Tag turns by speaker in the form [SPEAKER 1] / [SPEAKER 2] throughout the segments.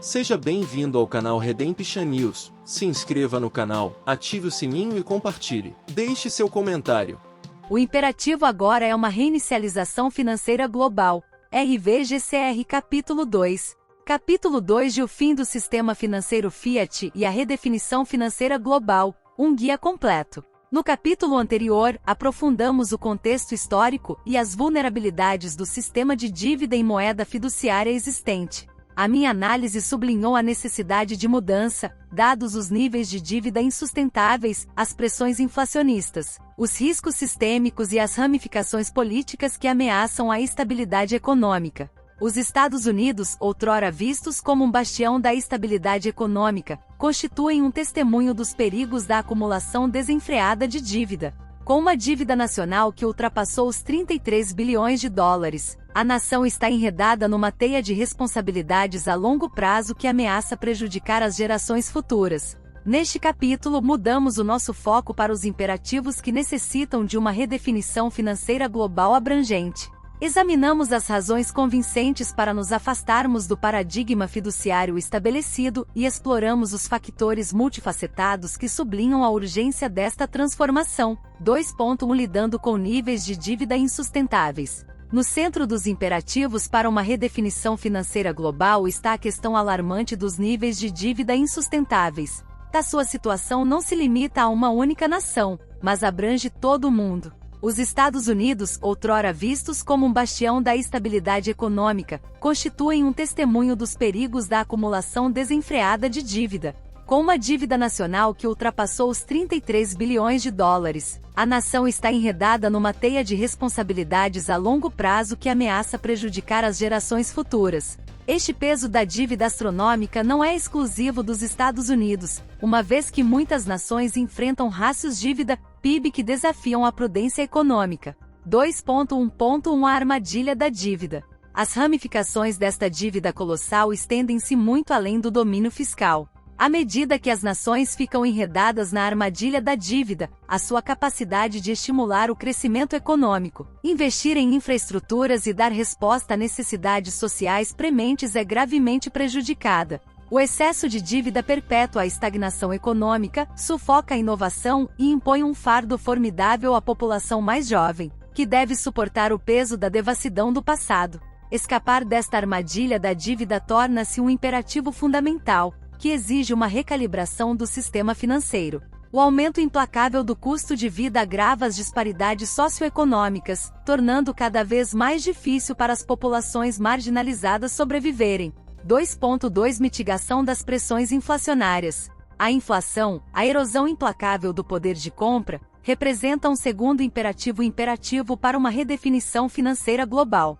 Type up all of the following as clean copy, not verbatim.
[SPEAKER 1] Seja bem-vindo ao canal Redemption News. Se inscreva no canal, ative o sininho e compartilhe. Deixe seu comentário.
[SPEAKER 2] O imperativo agora é uma reinicialização financeira global. RVGCR Capítulo 2. Capítulo 2 de O fim do sistema financeiro Fiat e a redefinição financeira global, um guia completo. No capítulo anterior, aprofundamos o contexto histórico e as vulnerabilidades do sistema de dívida em moeda fiduciária existente. A minha análise sublinhou a necessidade de mudança, dados os níveis de dívida insustentáveis, as pressões inflacionistas, os riscos sistêmicos e as ramificações políticas que ameaçam a estabilidade econômica. Os Estados Unidos, outrora vistos como um bastião da estabilidade econômica, constituem um testemunho dos perigos da acumulação desenfreada de dívida. Com uma dívida nacional que ultrapassou os 33 bilhões de dólares, a nação está enredada numa teia de responsabilidades a longo prazo que ameaça prejudicar as gerações futuras. Neste capítulo, mudamos o nosso foco para os imperativos que necessitam de uma redefinição financeira global abrangente. Examinamos as razões convincentes para nos afastarmos do paradigma fiduciário estabelecido e exploramos os factores multifacetados que sublinham a urgência desta transformação. 2.1 Lidando com níveis de dívida insustentáveis. No centro dos imperativos para uma redefinição financeira global está a questão alarmante dos níveis de dívida insustentáveis. Sua situação não se limita a uma única nação, mas abrange todo o mundo. Os Estados Unidos, outrora vistos como um bastião da estabilidade econômica, constituem um testemunho dos perigos da acumulação desenfreada de dívida. Com uma dívida nacional que ultrapassou os 33 bilhões de dólares, a nação está enredada numa teia de responsabilidades a longo prazo que ameaça prejudicar as gerações futuras. Este peso da dívida astronômica não é exclusivo dos Estados Unidos, uma vez que muitas nações enfrentam rácios dívida-PIB que desafiam a prudência econômica. 2.1.1 A armadilha da dívida. As ramificações desta dívida colossal estendem-se muito além do domínio fiscal. À medida que as nações ficam enredadas na armadilha da dívida, a sua capacidade de estimular o crescimento econômico, investir em infraestruturas e dar resposta a necessidades sociais prementes é gravemente prejudicada. O excesso de dívida perpétua a estagnação econômica, sufoca a inovação e impõe um fardo formidável à população mais jovem, que deve suportar o peso da devassidão do passado. Escapar desta armadilha da dívida torna-se um imperativo fundamental, que exige uma recalibração do sistema financeiro. O aumento implacável do custo de vida agrava as disparidades socioeconômicas, tornando cada vez mais difícil para as populações marginalizadas sobreviverem. 2.2 Mitigação das pressões inflacionárias. A inflação, a erosão implacável do poder de compra, representa um segundo imperativo para uma redefinição financeira global.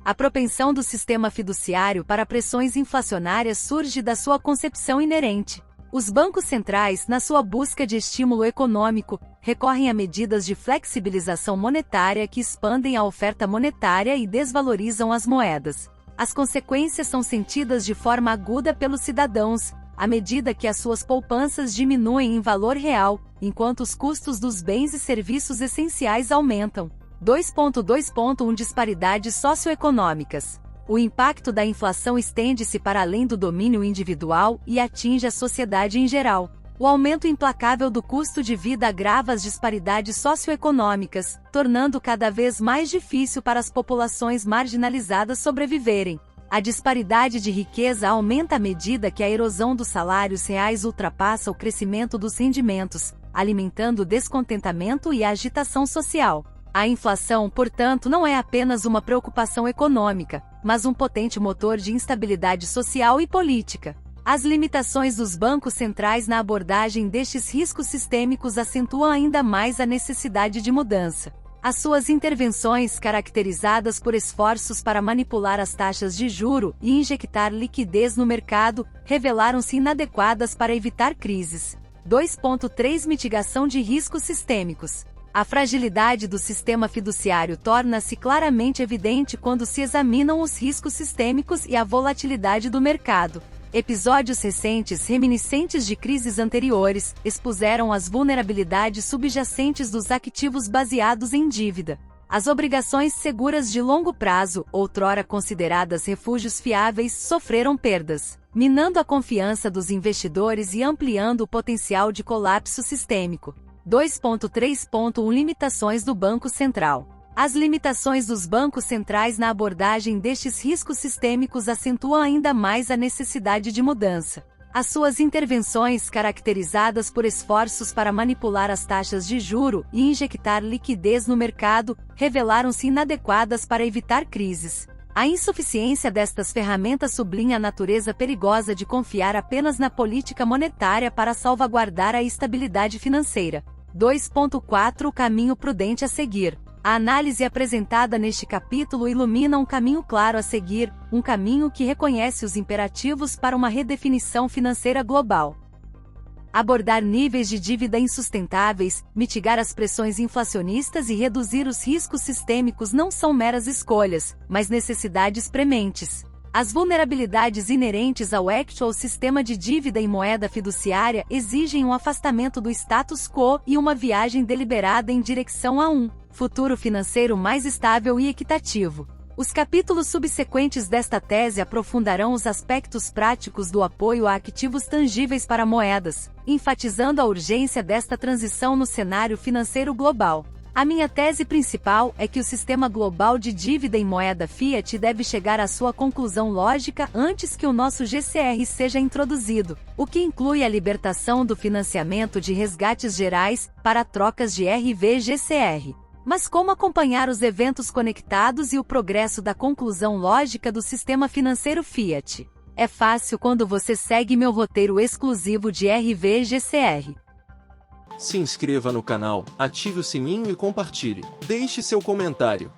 [SPEAKER 2] A propensão do sistema fiduciário para pressões inflacionárias surge da sua concepção inerente. Os bancos centrais, na sua busca de estímulo econômico, recorrem a medidas de flexibilização monetária que expandem a oferta monetária e desvalorizam as moedas. As consequências são sentidas de forma aguda pelos cidadãos, à medida que as suas poupanças diminuem em valor real, enquanto os custos dos bens e serviços essenciais aumentam. 2.2.1 Disparidades socioeconômicas. O impacto da inflação estende-se para além do domínio individual e atinge a sociedade em geral. O aumento implacável do custo de vida agrava as disparidades socioeconômicas, tornando cada vez mais difícil para as populações marginalizadas sobreviverem. A disparidade de riqueza aumenta à medida que a erosão dos salários reais ultrapassa o crescimento dos rendimentos, alimentando o descontentamento e a agitação social. A inflação, portanto, não é apenas uma preocupação econômica, mas um potente motor de instabilidade social e política. As limitações dos bancos centrais na abordagem destes riscos sistêmicos acentuam ainda mais a necessidade de mudança. As suas intervenções, caracterizadas por esforços para manipular as taxas de juro e injetar liquidez no mercado, revelaram-se inadequadas para evitar crises. 2.3 Mitigação de riscos sistêmicos. A fragilidade do sistema fiduciário torna-se claramente evidente quando se examinam os riscos sistêmicos e a volatilidade do mercado. Episódios recentes reminiscentes de crises anteriores expuseram as vulnerabilidades subjacentes dos ativos baseados em dívida. As obrigações seguras de longo prazo, outrora consideradas refúgios fiáveis, sofreram perdas. minando a confiança dos investidores e ampliando o potencial de colapso sistêmico. 2.3.1 Limitações do Banco Central. As limitações dos bancos centrais na abordagem destes riscos sistêmicos acentuam ainda mais a necessidade de mudança. As suas intervenções, caracterizadas por esforços para manipular as taxas de juro e injetar liquidez no mercado, revelaram-se inadequadas para evitar crises. A insuficiência destas ferramentas sublinha a natureza perigosa de confiar apenas na política monetária para salvaguardar a estabilidade financeira. 2.4 O caminho prudente a seguir. A análise apresentada neste capítulo ilumina um caminho claro a seguir, um caminho que reconhece os imperativos para uma redefinição financeira global. Abordar níveis de dívida insustentáveis, mitigar as pressões inflacionistas e reduzir os riscos sistêmicos não são meras escolhas, mas necessidades prementes. As vulnerabilidades inerentes ao actual sistema de dívida em moeda fiduciária exigem um afastamento do status quo e uma viagem deliberada em direção a um futuro financeiro mais estável e equitativo. Os capítulos subsequentes desta tese aprofundarão os aspectos práticos do apoio a ativos tangíveis para moedas, enfatizando a urgência desta transição no cenário financeiro global. A minha tese principal é que o sistema global de dívida em moeda fiat deve chegar à sua conclusão lógica antes que o nosso GCR seja introduzido, o que inclui a libertação do financiamento de resgates gerais para trocas de RV-GCR. Mas como acompanhar os eventos conectados e o progresso da conclusão lógica do sistema financeiro fiat? É fácil quando você segue meu roteiro exclusivo de RV-GCR.
[SPEAKER 1] Se inscreva no canal, ative o sininho e compartilhe. Deixe seu comentário.